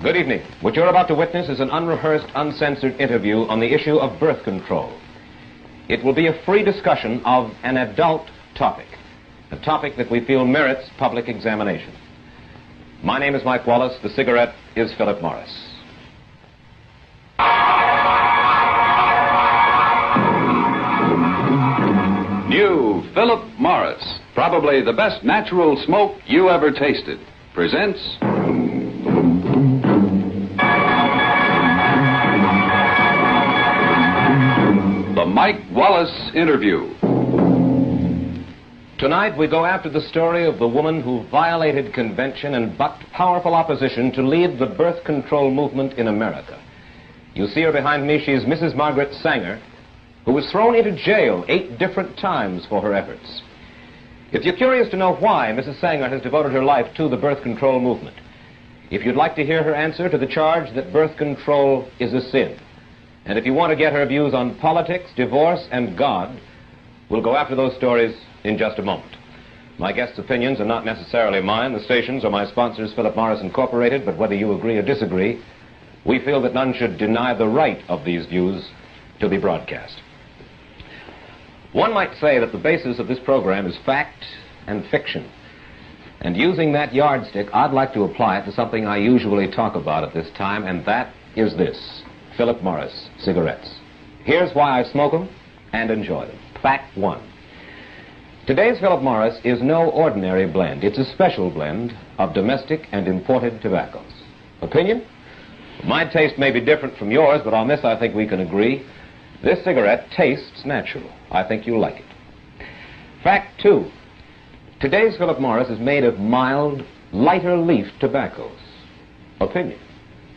Good evening. What you're about to witness is an unrehearsed, uncensored interview on the issue of birth control. It will be a free discussion of an adult topic, a topic that we feel merits public examination. My name is Mike Wallace. The cigarette is Philip Morris. New Philip Morris, probably the best natural smoke you ever tasted, presents the Mike Wallace Interview. Tonight we go after the story of the woman who violated convention and bucked powerful opposition to lead the birth control movement in America. You see her behind me. She's Mrs. Margaret Sanger, who was thrown into jail 8 different times for her efforts. If you're curious to know why Mrs. Sanger has devoted her life to the birth control movement, if you'd like to hear her answer to the charge that birth control is a sin, and if you want to get her views on politics, divorce, and God, we'll go after those stories in just a moment. My guests' opinions are not necessarily mine. The stations are my sponsors, Philip Morris Incorporated, but whether you agree or disagree, we feel that none should deny the right of these views to be broadcast. One might say that the basis of this program is fact and fiction. And using that yardstick, I'd like to apply it to something I usually talk about at this time, and that is this: Philip Morris cigarettes. Here's why I smoke them and enjoy them. Fact 1. Today's Philip Morris is no ordinary blend. It's a special blend of domestic and imported tobaccos. Opinion? My taste may be different from yours, but on this I think we can agree. This cigarette tastes natural. I think you'll like it. Fact 2. Today's Philip Morris is made of mild, lighter leaf tobaccos. Opinion?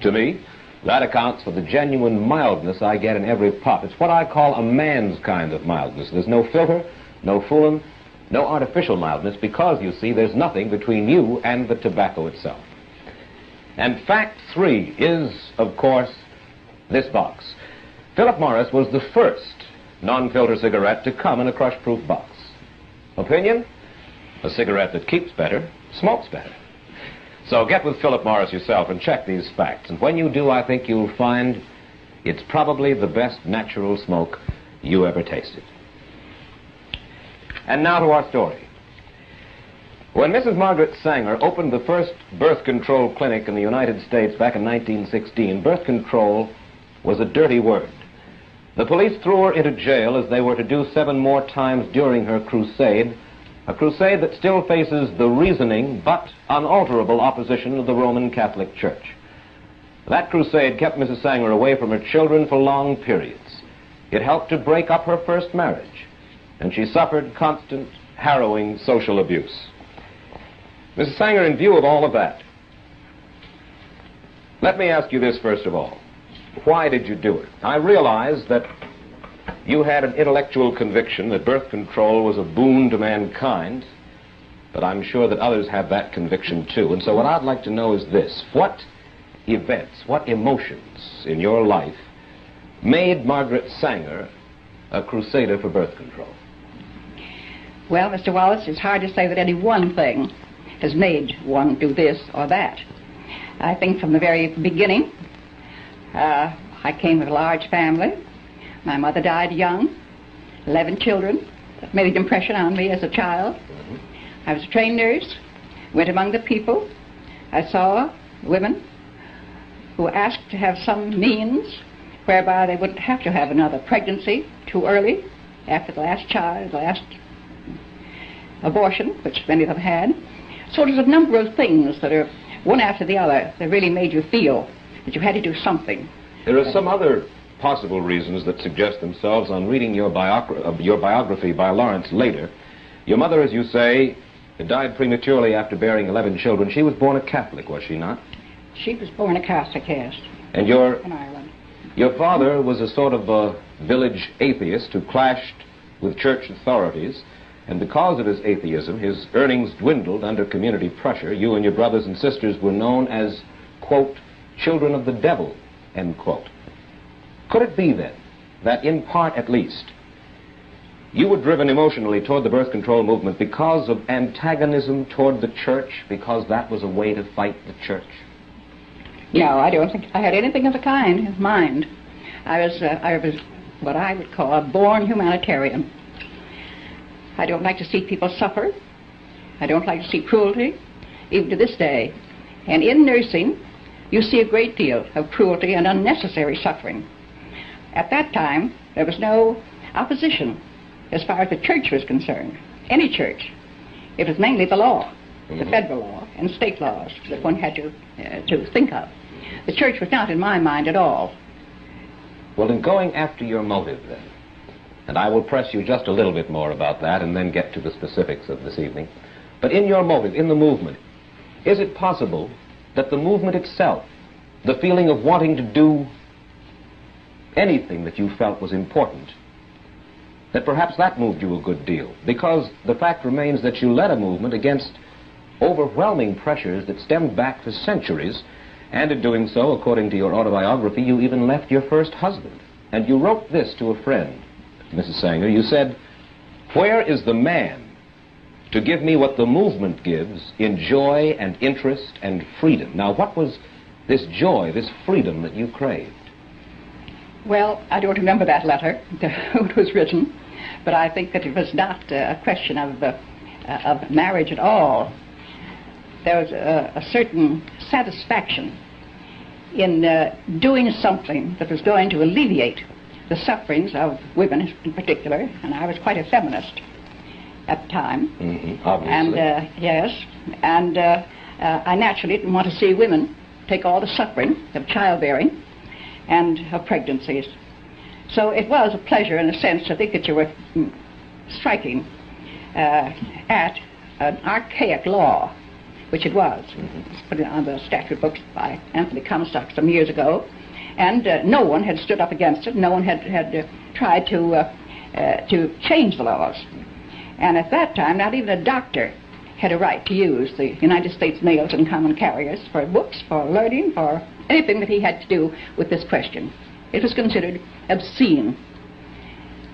To me, that accounts for the genuine mildness I get in every puff. It's what I call a man's kind of mildness. There's no filter, no fooling, no artificial mildness, because, you see, there's nothing between you and the tobacco itself. And fact 3 is, of course, this box. Philip Morris was the first non-filter cigarette to come in a crush-proof box. Opinion? A cigarette that keeps better, smokes better. So get with Philip Morris yourself and check these facts. And when you do, I think you'll find it's probably the best natural smoke you ever tasted. And now to our story. When Mrs. Margaret Sanger opened the first birth control clinic in the United States back in 1916, birth control was a dirty word. The police threw her into jail, as they were to do 7 more times during her crusade, a crusade that still faces the reasoning but unalterable opposition of the Roman Catholic Church. That crusade kept Mrs. Sanger away from her children for long periods. It helped to break up her first marriage, and she suffered constant, harrowing social abuse. Mrs. Sanger, in view of all of that, let me ask you this first of all. Why did you do it? I realize that you had an intellectual conviction that birth control was a boon to mankind, but I'm sure that others have that conviction too. And so what I'd like to know is this: what events, what emotions in your life made Margaret Sanger a crusader for birth control? Well, Mr. Wallace, it's hard to say that any one thing has made one do this or that. I think from the very beginning, I came of a large family. My mother died young, 11 children. That made an impression on me as a child. I was a trained nurse, went among the people. I saw women who asked to have some means whereby they wouldn't have to have another pregnancy too early after the last child, the last abortion, which many of them had. So there's a number of things that are one after the other that really made you feel that you had to do something. There are some other possible reasons that suggest themselves on reading your biography by Lawrence later. Your mother, as you say, died prematurely after bearing 11 children. She was born a Catholic, was she not? She was born a Catholic, yes. And in Ireland. Your father was a sort of a village atheist who clashed with church authorities, and because of his atheism, his earnings dwindled under community pressure. You and your brothers and sisters were known as, quote, children of the devil, end quote. Could it be, then, that in part at least, you were driven emotionally toward the birth control movement because of antagonism toward the church, because that was a way to fight the church? No, I don't think I had anything of the kind in mind. I was what I would call a born humanitarian. I don't like to see people suffer. I don't like to see cruelty, even to this day. And in nursing, you see a great deal of cruelty and unnecessary suffering. At that time, there was no opposition as far as the church was concerned, any church. It was mainly the law, the federal law and state laws that one had to think of. The church was not in my mind at all. Well, in going after your motive, then, and I will press you just a little bit more about that and then get to the specifics of this evening, but in your motive, in the movement, is it possible that the movement itself, the feeling of wanting to do anything that you felt was important, that perhaps that moved you a good deal? Because the fact remains that you led a movement against overwhelming pressures that stemmed back for centuries, and in doing so, according to your autobiography, you even left your first husband. And you wrote this to a friend, Mrs. Sanger. You said, "Where is the man to give me what the movement gives in joy and interest and freedom?" Now, what was this joy, this freedom that you craved? Well, I don't remember that letter, who it was written, but I think that it was not a question of marriage at all. There was a certain satisfaction in doing something that was going to alleviate the sufferings of women in particular, and I was quite a feminist at the time. Obviously. And yes, and I naturally didn't want to see women take all the suffering of childbearing and of pregnancies. So it was a pleasure, in a sense, to think that you were striking at an archaic law, which it was. It's put on the statute books by Anthony Comstock some years ago, and no one had stood up against it. No one had tried to change the laws. And at that time, not even a doctor had a right to use the United States mails and common carriers for books, for learning, for anything that he had to do with this question. It was considered obscene.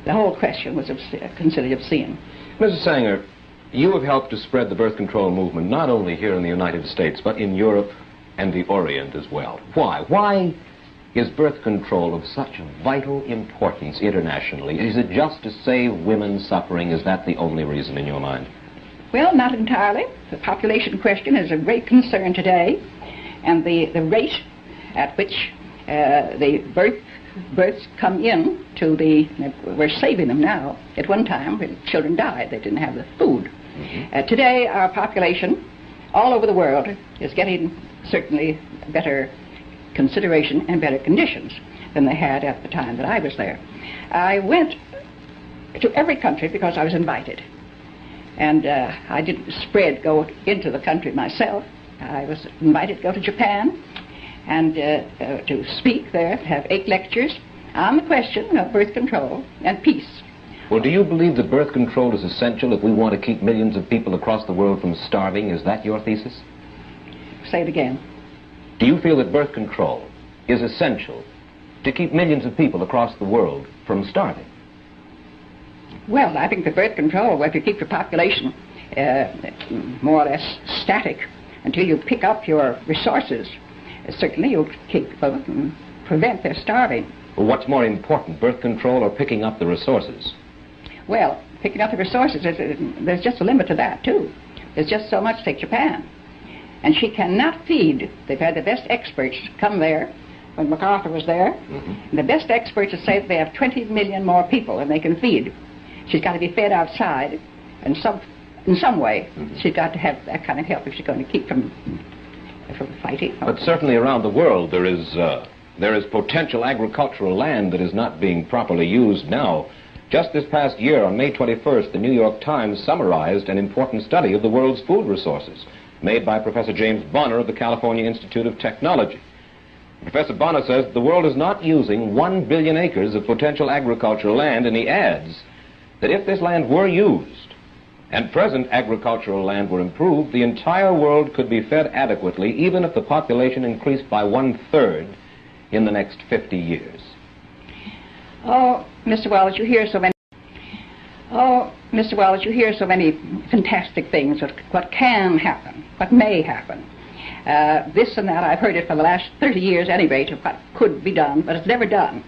The whole question was considered obscene. Mrs. Sanger, you have helped to spread the birth control movement not only here in the United States, but in Europe and the Orient as well. Why? Why is birth control of such vital importance internationally? Is it just to save women suffering? Is that the only reason in your mind? Well, not entirely. The population question is a great concern today, and the rate at which the births come in to we're saving them now. At one time, when children died, they didn't have the food. Today, our population all over the world is getting certainly better consideration and better conditions than they had at the time that I was there. I went to every country because I was invited. And I didn't go into the country myself. I was invited to go to Japan and to speak there, have 8 lectures on the question of birth control and peace. Well, do you believe that birth control is essential if we want to keep millions of people across the world from starving? Is that your thesis? Say it again. Do you feel that birth control is essential to keep millions of people across the world from starving? Well, I think that birth control, if you keep your population more or less static until you pick up your resources, certainly you'll prevent their starving. Well, what's more important, birth control or picking up the resources? Well, picking up the resources, there's just a limit to that, too. There's just so much. Take Japan. And she cannot feed. They've had the best experts come there when MacArthur was there. And the best experts say that they have 20 million more people than they can feed. She's got to be fed outside in some way. She's got to have that kind of help if she's going to keep from fighting. But certainly around the world there is potential agricultural land that is not being properly used now. Just this past year, on May 21st, the New York Times summarized an important study of the world's food resources made by Professor James Bonner of the California Institute of Technology. Professor Bonner says the world is not using 1 billion acres of potential agricultural land, and he adds that if this land were used and present agricultural land were improved, the entire world could be fed adequately, even if the population increased by 1/3 in the next 50 years. Oh, Mr. Wallace, you hear so many. Oh, Mr. Wallace, you hear so many fantastic things of what can happen, what may happen. This and that, I've heard it for the last 30 years at any rate, of what could be done, but it's never done.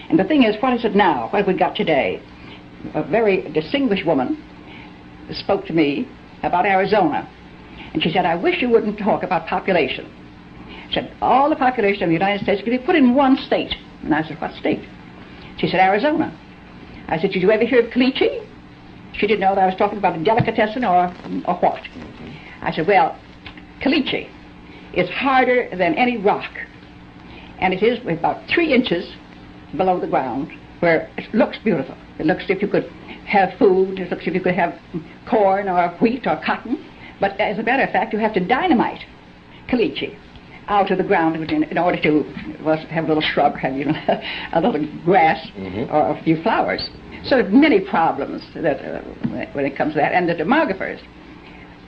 And the thing is, what is it now? What have we got today? A very distinguished woman spoke to me about Arizona. And she said, I wish you wouldn't talk about population. She said, all the population of the United States could be put in one state. And I said, what state? She said, Arizona. I said, did you ever hear of caliche? She didn't know that I was talking about a delicatessen or what. I said, well, caliche is harder than any rock. And it is about 3 inches below the ground, where it looks beautiful. It looks as if you could have food. It looks as if you could have corn or wheat or cotton. But as a matter of fact, you have to dynamite caliche out of the ground in order to have a little shrub, have a little grass or a few flowers. So many problems that when it comes to that. And the demographers,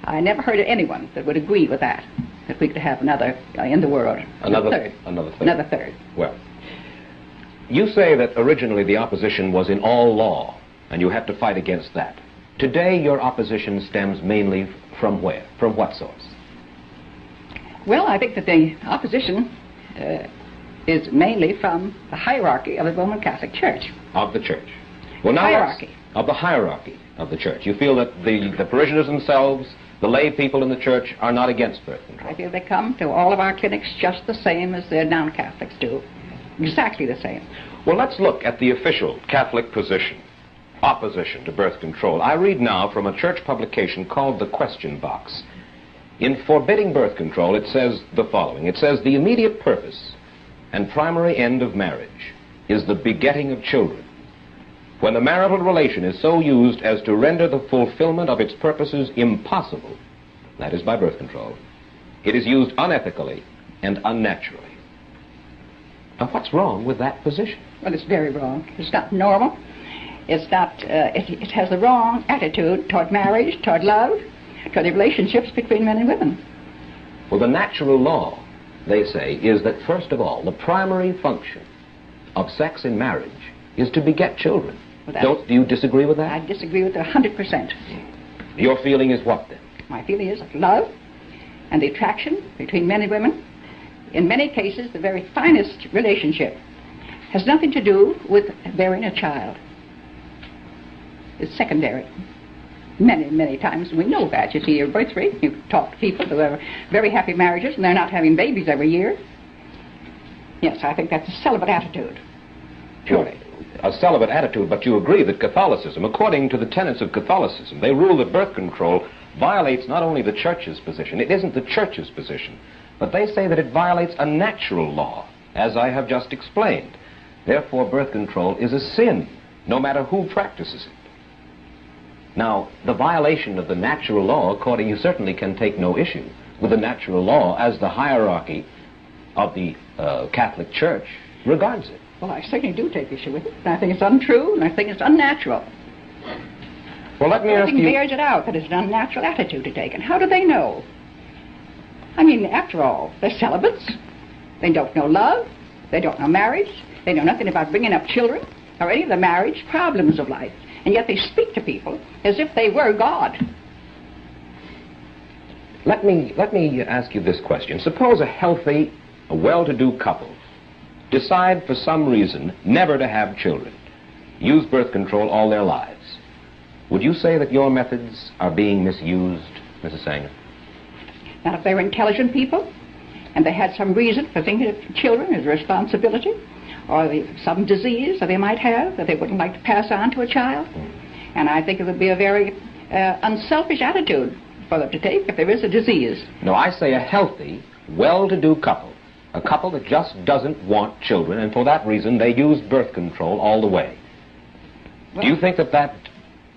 I never heard of anyone that would agree with that we could have another in the world. Another third. Well, you say that originally the opposition was in all law, and you had to fight against that. Today, your opposition stems mainly from where? From what source? Well, I think that the opposition is mainly from the hierarchy of the Roman Catholic Church. Of the Church. Well, now hierarchy. Of the hierarchy of the Church. You feel that the parishioners themselves, the lay people in the Church, are not against birth control? I feel they come to all of our clinics just the same as the non-Catholics do. Exactly the same. Well, let's look at the official Catholic position, opposition to birth control. I read now from a church publication called The Question Box. In forbidding birth control, it says the following. It says, the immediate purpose and primary end of marriage is the begetting of children. When the marital relation is so used as to render the fulfillment of its purposes impossible, that is by birth control, it is used unethically and unnaturally. Now, what's wrong with that position? Well, it's very wrong. It's not normal. It's not, it has the wrong attitude toward marriage, toward love, toward the relationships between men and women. Well, the natural law, they say, is that, first of all, the primary function of sex in marriage is to beget children. Well, do you disagree with that? I disagree with it 100%. Your feeling is what, then? My feeling is that love and the attraction between men and women, in many cases, the very finest relationship, has nothing to do with bearing a child. It's secondary. Many, many times we know that. You see your birth rate, you talk to people who have very happy marriages and they're not having babies every year. Yes, I think that's a celibate attitude. Surely. A celibate attitude, but you agree that Catholicism, according to the tenets of Catholicism, they rule that birth control violates not only the Church's position, it isn't the Church's position, but they say that it violates a natural law, as I have just explained. Therefore, birth control is a sin, no matter who practices it. Now, the violation of the natural law, according, you certainly can take no issue with the natural law as the hierarchy of the Catholic Church regards it. Well, I certainly do take issue with it. And I think it's untrue, and I think it's unnatural. Well, let me ask you... Everything bears it out that it's an unnatural attitude to take. And how do they know? I mean, after all, they're celibates. They don't know love. They don't know marriage. They know nothing about bringing up children or any of the marriage problems of life. And yet they speak to people as if they were God. Let me ask you this question. Suppose a healthy, a well-to-do couple decide for some reason never to have children, use birth control all their lives. Would you say that your methods are being misused, Mrs. Sanger? Now, if they were intelligent people and they had some reason for thinking of children as a responsibility, or some disease that they might have that they wouldn't like to pass on to a child, and I think it would be a very unselfish attitude for them to take if there is a disease. No, I say a healthy, well-to-do couple. A couple that just doesn't want children, and for that reason they use birth control all the way. Well, do you think that that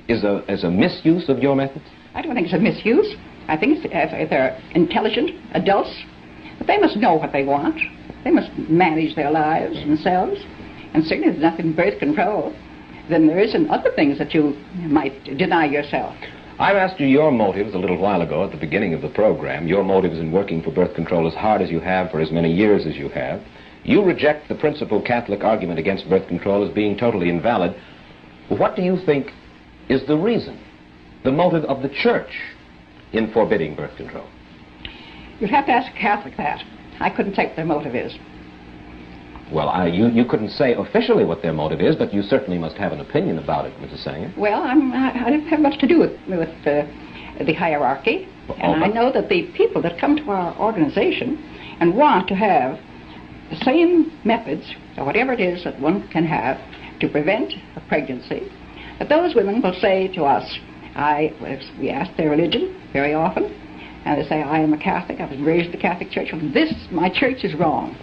is a misuse of your methods? I don't think it's a misuse. I think if they're intelligent adults, but they must know what they want. They must manage their lives themselves. And certainly there's nothing in birth control than there is in other things that you might deny yourself. I've asked you your motives a little while ago at the beginning of the program, your motives in working for birth control as hard as you have for as many years as you have. You reject the principal Catholic argument against birth control as being totally invalid. What do you think is the reason, the motive of the Church in forbidding birth control? You'd have to ask a Catholic that. I couldn't say what their motive is. Well, you couldn't say officially what their motive is, but you certainly must have an opinion about it, Mrs. Sanger. Well, I don't have much to do with the hierarchy. And I know that the people that come to our organization and want to have the same methods, or whatever it is that one can have to prevent a pregnancy, that those women will say to us, we ask their religion very often, and they say, I am a Catholic, I was raised in the Catholic Church. My church is wrong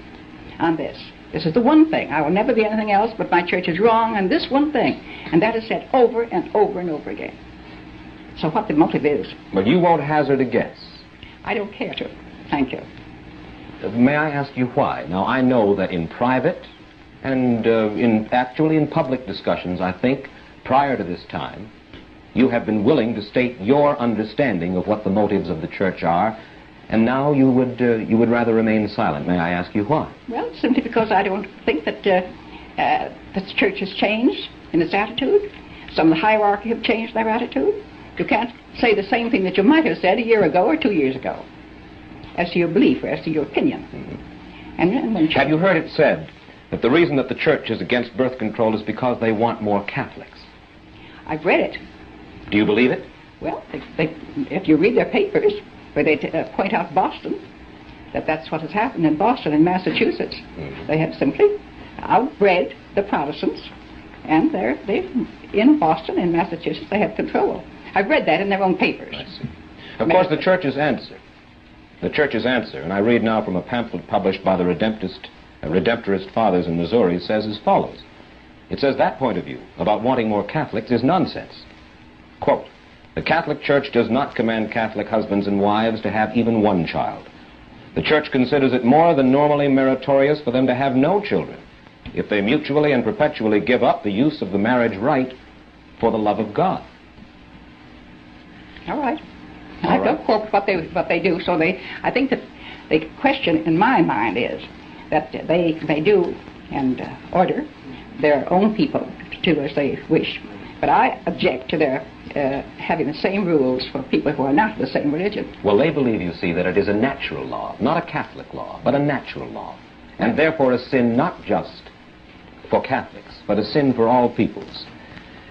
on this. This is the one thing. I will never be anything else, but my church is wrong on this one thing. And that is said over and over and over again. So what the motive is. But you won't hazard a guess. I don't care to. Thank you. May I ask you why? Now, I know that in private and actually in public discussions, I think, prior to this time, you have been willing to state your understanding of what the motives of the church are, and now you would rather remain silent. May I ask you why? Well, simply because I don't think that the church has changed in its attitude. Some of the hierarchy have changed their attitude. You can't say the same thing that you might have said a year ago or 2 years ago as to your belief or as to your opinion. Mm-hmm. And have you heard it said that the reason that the church is against birth control is because they want more Catholics? I've read it. Do you believe it? Well, if you read their papers, where they point out Boston, that's what has happened in Boston and Massachusetts. Mm-hmm. They have simply outbred the Protestants, and they in Boston and Massachusetts they have control. I've read that in their own papers. I see. Of course, the church's answer, and I read now from a pamphlet published by the Redemptorist Fathers in Missouri, says as follows. It says that point of view about wanting more Catholics is nonsense. Quote, the Catholic Church does not command Catholic husbands and wives to have even one child. The Church considers it more than normally meritorious for them to have no children if they mutually and perpetually give up the use of the marriage rite for the love of God. All right. I don't quote what they do. So I think that the question in my mind is that they do and order their own people to do as they wish. But I object to their having the same rules for people who are not the same religion. Well, they believe, you see, that it is a natural law, not a Catholic law, but a natural law, and therefore a sin not just for Catholics, but a sin for all peoples.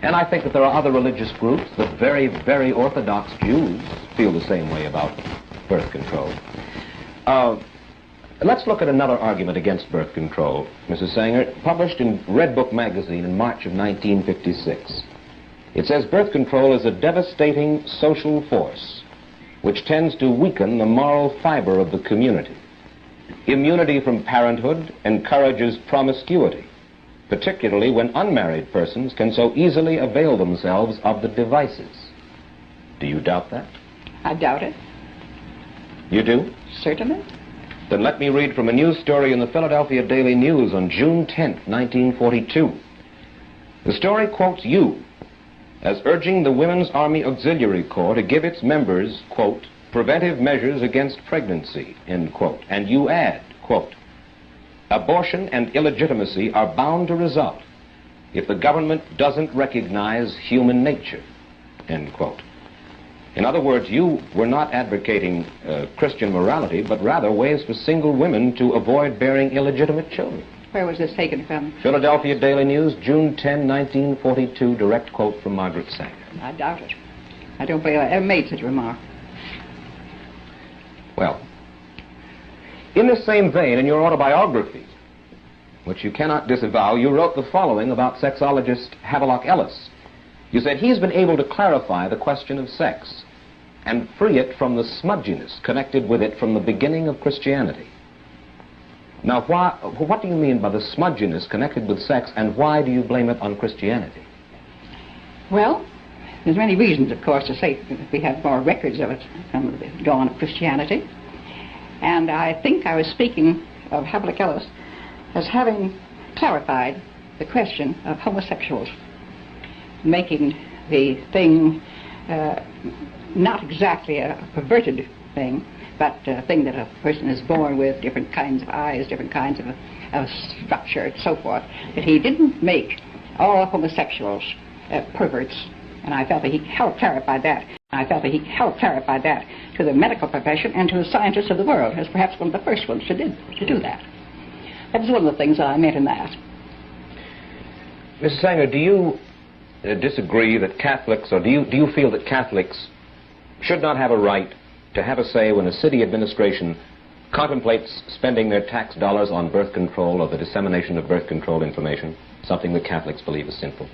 And I think that there are other religious groups, the very, very Orthodox Jews feel the same way about birth control. Let's look at another argument against birth control, Mrs. Sanger, published in Red Book magazine in March of 1956. It says birth control is a devastating social force which tends to weaken the moral fiber of the community. Immunity from parenthood encourages promiscuity, particularly when unmarried persons can so easily avail themselves of the devices. Do you doubt that? I doubt it. You do? Certainly. Then let me read from a news story in the Philadelphia Daily News on June 10th, 1942. The story quotes you as urging the Women's Army Auxiliary Corps to give its members, quote, preventive measures against pregnancy, end quote. And you add, quote, abortion and illegitimacy are bound to result if the government doesn't recognize human nature, end quote. In other words, you were not advocating Christian morality, but rather ways for single women to avoid bearing illegitimate children. Where was this taken from? Philadelphia Daily News, June 10, 1942, direct quote from Margaret Sanger. I doubt it. I don't believe I ever made such a remark. Well, in the same vein, in your autobiography, which you cannot disavow, you wrote the following about sexologist Havelock Ellis. You said he's been able to clarify the question of sex and free it from the smudginess connected with it from the beginning of Christianity. Now, what do you mean by the smudginess connected with sex, and why do you blame it on Christianity? Well, there's many reasons, of course, to say that we have more records of it from the dawn of Christianity. And I think I was speaking of Havelock Ellis as having clarified the question of homosexuals, making the thing not exactly a perverted thing, but a thing that a person is born with, different kinds of eyes, different kinds of structure, and so forth. That he didn't make all homosexuals perverts And I felt that he helped clarify that. To the medical profession and to the scientists of the world, as perhaps one of the first ones to do that. That was one of the things that I meant in that. Mrs. Sanger, do you disagree that Catholics, or do you feel that Catholics should not have a right to have a say when a city administration contemplates spending their tax dollars on birth control or the dissemination of birth control information, something that Catholics believe is sinful?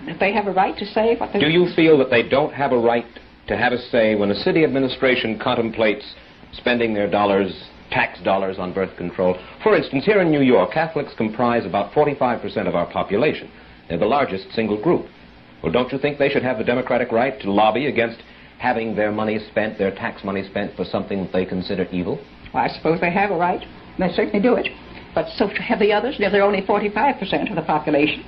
If they have a right to say what they... Do you feel that they don't have a right to have a say when a city administration contemplates spending their tax dollars on birth control? For instance, here in New York, Catholics comprise about 45% of our population. They're the largest single group. Well, don't you think they should have the democratic right to lobby against having their money spent, their tax money spent, for something that they consider evil? Well, I suppose they have a right. They certainly do it. But so have the others. They're only 45% of the population.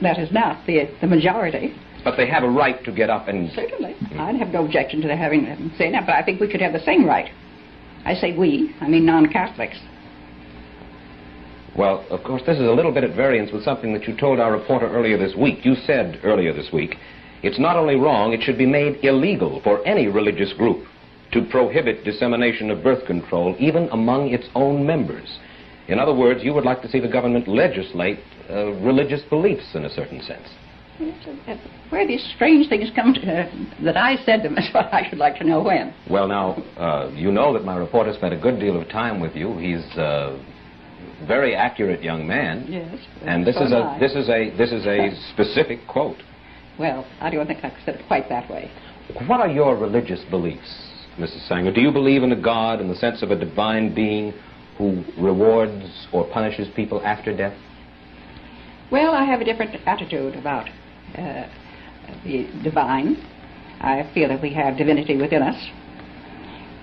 That is not the majority. But they have a right to get up and... Certainly. I'd have no objection to their having them say that, but I think we should have the same right. I say we, I mean non-Catholics. Well, of course, this is a little bit at variance with something that you told our reporter earlier this week. You said earlier this week, it's not only wrong, it should be made illegal for any religious group to prohibit dissemination of birth control, even among its own members. In other words, you would like to see the government legislate religious beliefs in a certain sense. Where these strange things come to, that I said them is what I should like to know when. Well, now, you know that my reporter spent a good deal of time with you. He's a very accurate young man. Yes. And this is a specific quote. Well, I don't think I said it quite that way. What are your religious beliefs, Mrs. Sanger? Do you believe in a God in the sense of a divine being who rewards or punishes people after death? Well, I have a different attitude about the divine. I feel that we have divinity within us,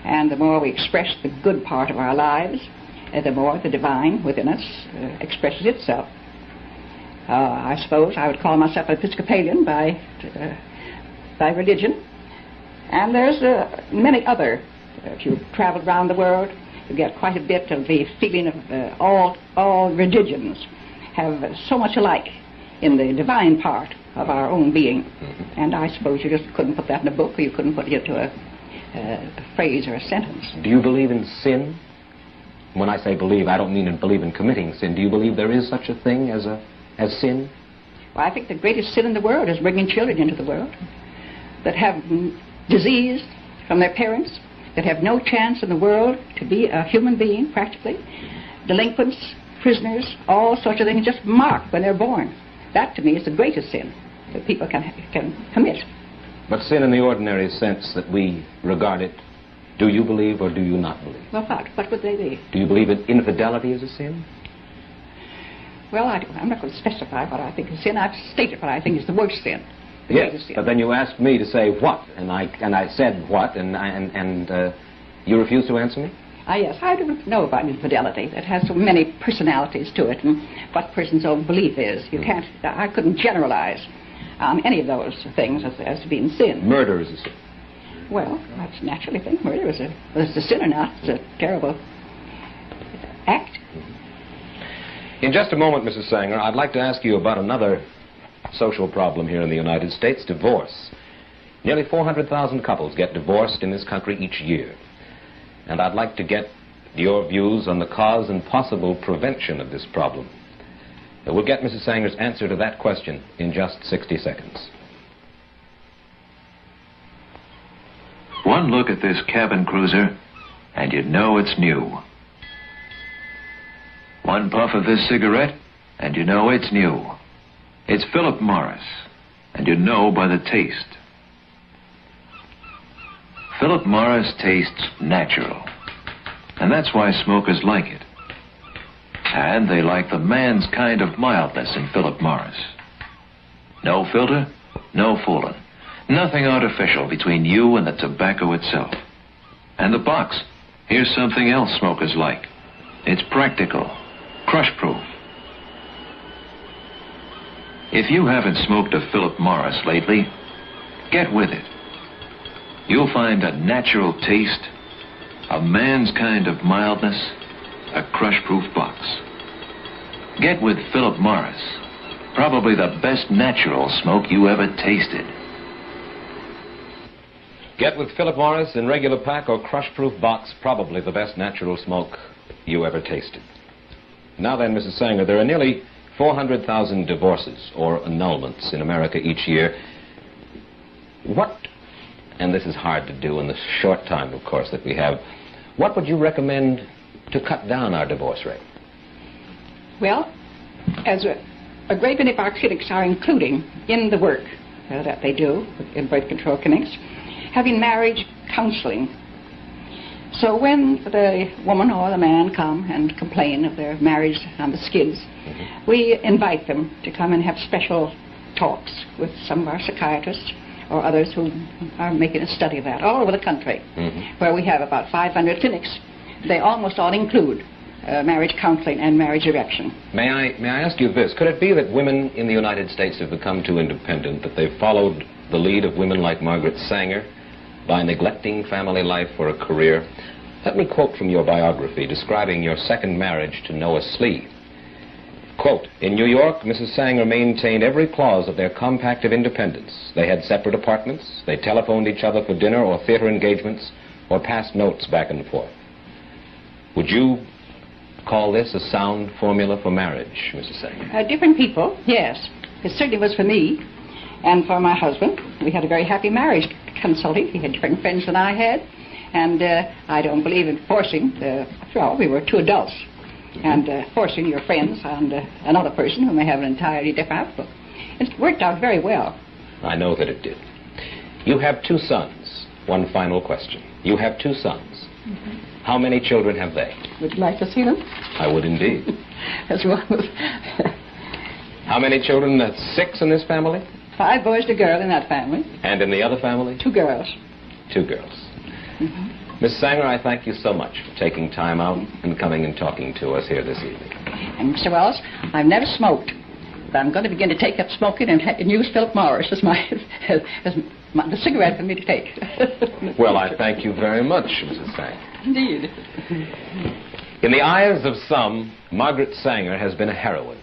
and the more we express the good part of our lives, the more the divine within us expresses itself. I suppose I would call myself an Episcopalian by religion, and there's many other. If you've traveled around the world, you get quite a bit of the feeling of all religions have so much alike in the divine part of our own being. And I suppose you just couldn't put that in a book, or you couldn't put it into a phrase or a sentence. Do you believe in sin? When I say believe, I don't mean believe in committing sin. Do you believe there is such a thing as sin? Well, I think the greatest sin in the world is bringing children into the world that have disease from their parents, that have no chance in the world to be a human being, practically. Delinquents, prisoners, all sorts of things just marked when they're born. That, to me, is the greatest sin that people can commit. But sin in the ordinary sense that we regard it, do you believe or do you not believe? Well, what would they be? Do you believe that infidelity is a sin? Well, I'm not going to specify what I think is sin. I've stated what I think is the worst sin. Yes, but then you asked me to say what, and I said what, and you refused to answer me? Yes, I don't know about infidelity. It has so many personalities to it, and what a person's own belief is. I couldn't generalize any of those things as being sin. Murder is a sin. Well, that's naturally a thing. Murder is a sin or not. It's a terrible act. In just a moment, Mrs. Sanger, I'd like to ask you about another social problem here in the United States, divorce. Nearly 400,000 couples get divorced in this country each year. And I'd like to get your views on the cause and possible prevention of this problem. We'll get Mrs. Sanger's answer to that question in just 60 seconds. One look at this cabin cruiser, and you'd know it's new. One puff of this cigarette, and you know it's new. It's Philip Morris, and you know by the taste. Philip Morris tastes natural, and that's why smokers like it. And they like the man's kind of mildness in Philip Morris. No filter, no fooling. Nothing artificial between you and the tobacco itself. And the box, here's something else smokers like. It's practical, crush-proof. If you haven't smoked a Philip Morris lately, get with it. You'll find a natural taste, a man's kind of mildness, a crush-proof box. Get with Philip Morris, Probably the best natural smoke you ever tasted. Get with Philip Morris in regular pack or crush-proof box, probably the best natural smoke you ever tasted. Now then, Mrs. Sanger, there are nearly 400,000 divorces or annulments in America each year. What, and this is hard to do in the short time, of course, that we have, what would you recommend to cut down our divorce rate? Well, as a great many of our clinics are including in the work that they do in birth control clinics, having marriage counseling. So when the woman or the man come and complain of their marriage on the skids, we invite them to come and have special talks with some of our psychiatrists or others who are making a study of that all over the country, where we have about 500 clinics. They almost all include marriage counseling and marriage direction. May I ask you this? Could it be that women in the United States have become too independent, that they've followed the lead of women like Margaret Sanger by neglecting family life for a career? Let me quote from your biography describing your second marriage to Noah Slee. Quote, "In New York, Mrs. Sanger maintained every clause of their compact of independence. They had separate apartments. They telephoned each other for dinner or theater engagements or passed notes back and forth." Would you call this a sound formula for marriage, Mrs. Sanger? Different people, yes. It certainly was for me and for my husband. We had a very happy marriage consulting. He had different friends than I had. And I don't believe in forcing, well, we were two adults, and forcing your friends on another person who may have an entirely different outlook. It worked out very well. I know that it did. You have two sons. One final question. You have two sons. How many children have they? Would you like to see them? I would indeed. As well as How many children? That's 6 in this family? 5 boys and a girl in that family. And in the other family? 2 girls. 2 girls. Miss Sanger, I thank you so much for taking time out and coming and talking to us here this evening. And Mr. Wallace, I've never smoked, but I'm going to begin to take up smoking and use Philip Morris as the cigarette for me to take. Well, I thank you very much, Mrs. Sanger. Indeed. In the eyes of some, Margaret Sanger has been a heroine.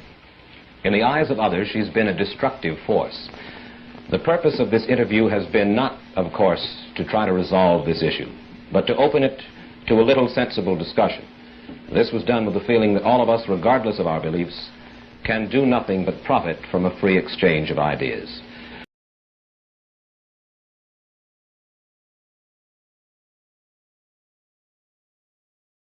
In the eyes of others, she's been a destructive force. The purpose of this interview has been not, of course, to try to resolve this issue, but to open it to a little sensible discussion. This was done with the feeling that all of us, regardless of our beliefs, can do nothing but profit from a free exchange of ideas.